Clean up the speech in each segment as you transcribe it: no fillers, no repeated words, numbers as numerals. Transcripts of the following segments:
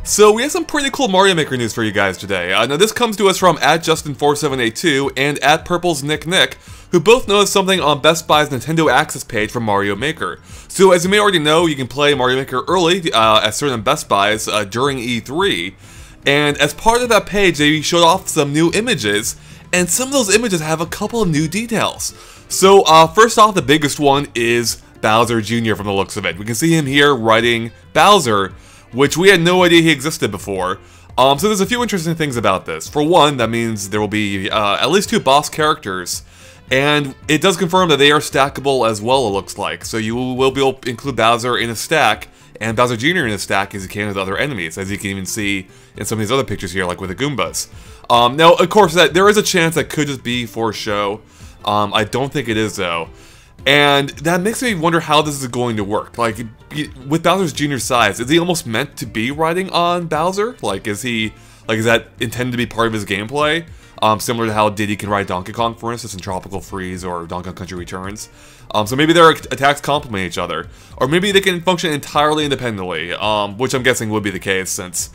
So we have some pretty cool Mario Maker news for you guys today. Now this comes to us from @Justin4782 and @PurplesNickNick, who both noticed something on Best Buy's Nintendo Access page for Mario Maker. So as you may already know, you can play Mario Maker early at certain Best Buys during E3. And as part of that page, they showed off some new images, and some of those images have a couple of new details. So first off, the biggest one is Bowser Jr. from the looks of it. We can see him here writing Bowser, which we had no idea he existed before. So there's a few interesting things about this. For one, that means there will be at least 2 boss characters, and it does confirm that they are stackable as well, it looks like. So you will be able to include Bowser in a stack, and Bowser Jr. in a stack as you can with other enemies, as you can even see in some of these other pictures here, like with the Goombas. Now, of course, that there is a chance that could just be for show. I don't think it is, though. And that makes me wonder how this is going to work. Like, with Bowser's Jr. size, is he almost meant to be riding on Bowser? Like, is that intended to be part of his gameplay? Similar to how Diddy can ride Donkey Kong, for instance, in Tropical Freeze or Donkey Kong Country Returns. So maybe their attacks complement each other. Or maybe they can function entirely independently, which I'm guessing would be the case since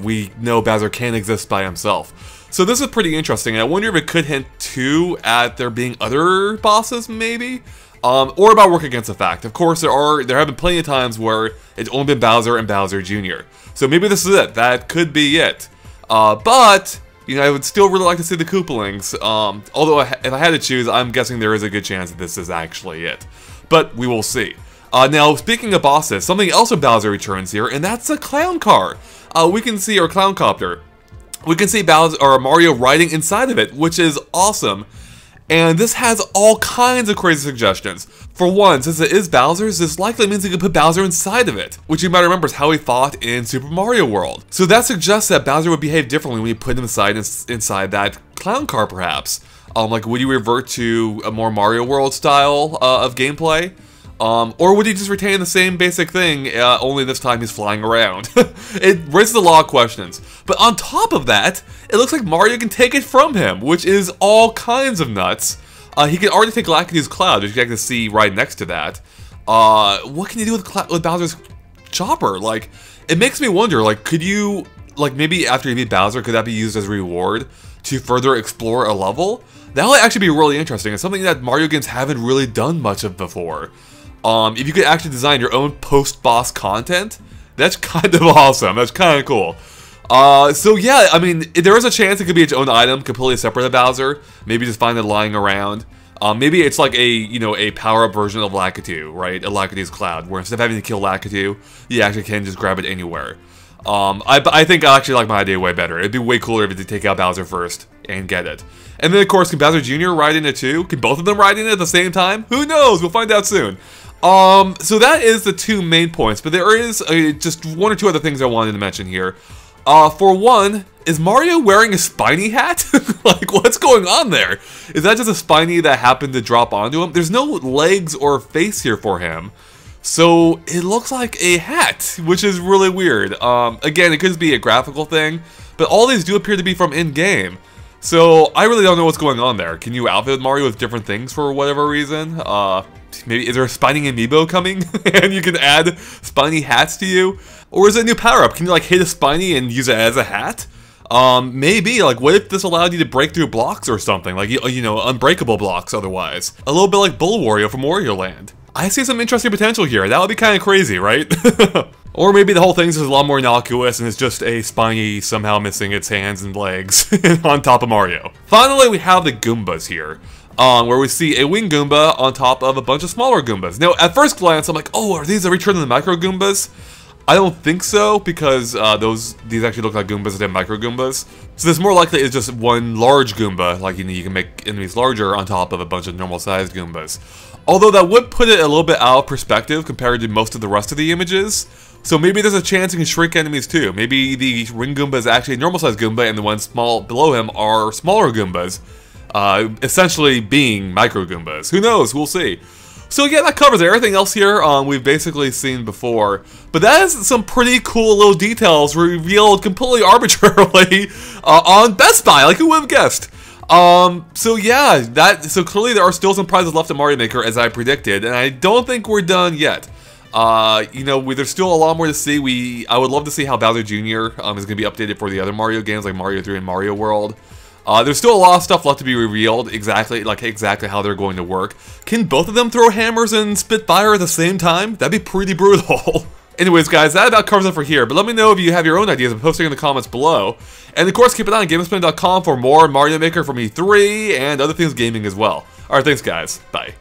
we know Bowser can exist by himself. So this is pretty interesting, and I wonder if it could hint too at there being other bosses, maybe? Or about work against the fact. Of course, there have been plenty of times where it's only been Bowser and Bowser Jr. So maybe this is it. That could be it. But, you know, I would still really like to see the Koopalings. Although, if I had to choose, I'm guessing there is a good chance that this is actually it. But we will see. Now, speaking of bosses, something else of Bowser returns here, and that's a clown car. We can see our clown copter. We can see Bowser or Mario riding inside of it, which is awesome. And this has all kinds of crazy suggestions. For one, since it is Bowser's, this likely means you can put Bowser inside of it, which you might remember is how he fought in Super Mario World. So that suggests that Bowser would behave differently when you put him inside that clown car, perhaps. Like, would he revert to a more Mario World style of gameplay? Or would he just retain the same basic thing, only this time he's flying around? It raises a lot of questions. But on top of that, it looks like Mario can take it from him, which is all kinds of nuts. He can already take Lakitu's Cloud, which you can see right next to that. What can you do with Bowser's chopper? Like, it makes me wonder, like, could you, like, maybe after you beat Bowser, could that be used as a reward to further explore a level? That would actually be really interesting. It's something that Mario games haven't really done much of before. If you could actually design your own post-boss content, that's kind of awesome. That's kind of cool. So yeah, I mean, there is a chance it could be its own item, completely separate of Bowser. Maybe just find it lying around. Maybe it's like a power-up version of Lakitu, right? A Lakitu's Cloud, where instead of having to kill Lakitu, you actually can just grab it anywhere. I think I actually like my idea way better. It'd be way cooler if you did take out Bowser first and get it. And then, of course, can Bowser Jr. ride in it too? Can both of them ride in it at the same time? Who knows? We'll find out soon. So that is the 2 main points, but there is just 1 or 2 other things I wanted to mention here. For one, is Mario wearing a spiny hat? Like, what's going on there? Is that just a spiny that happened to drop onto him? There's no legs or face here for him. So it looks like a hat, which is really weird. Again, it could just be a graphical thing, but all these do appear to be from in-game. So I really don't know what's going on there. Can you outfit Mario with different things for whatever reason? Maybe, is there a spiny amiibo coming? And you can add spiny hats to you? Or is it a new power-up? Can you, like, hit a spiny and use it as a hat? Maybe, like, what if this allowed you to break through blocks or something? Like, you know, unbreakable blocks otherwise. A little bit like Bull Wario from Wario Land. I see some interesting potential here. That would be kind of crazy, right? Or maybe the whole thing's just a lot more innocuous and it's just a spiny somehow missing its hands and legs on top of Mario. Finally, we have the Goombas here. Where we see a wing Goomba on top of a bunch of smaller Goombas. Now, at first glance, I'm like, oh, are these a return of the Micro Goombas? I don't think so, because these actually look like Goombas than Micro Goombas. So this more likely is just one large Goomba, like, you know, you can make enemies larger on top of a bunch of normal-sized Goombas. Although that would put it a little bit out of perspective compared to most of the rest of the images. So maybe there's a chance you can shrink enemies too. Maybe the ring Goomba is actually a normal-sized Goomba, and the ones small below him are smaller Goombas. Essentially being Micro Goombas. Who knows? We'll see. So yeah, that covers it. Everything else here we've basically seen before. But that is some pretty cool little details revealed completely arbitrarily on Best Buy. Like, who would have guessed? So yeah, so clearly there are still some prizes left at Mario Maker, as I predicted, and I don't think we're done yet. You know, there's still a lot more to see. I would love to see how Bowser Jr. Is going to be updated for the other Mario games, like Mario 3 and Mario World. There's still a lot of stuff left to be revealed, exactly how they're going to work. Can both of them throw hammers and spit fire at the same time? That'd be pretty brutal. Anyways, guys, that about covers it for here, but let me know if you have your own ideas and posting in the comments below. And of course, keep an eye on GameXplain.com for more Mario Maker from E3 and other things gaming as well. Alright, thanks guys. Bye.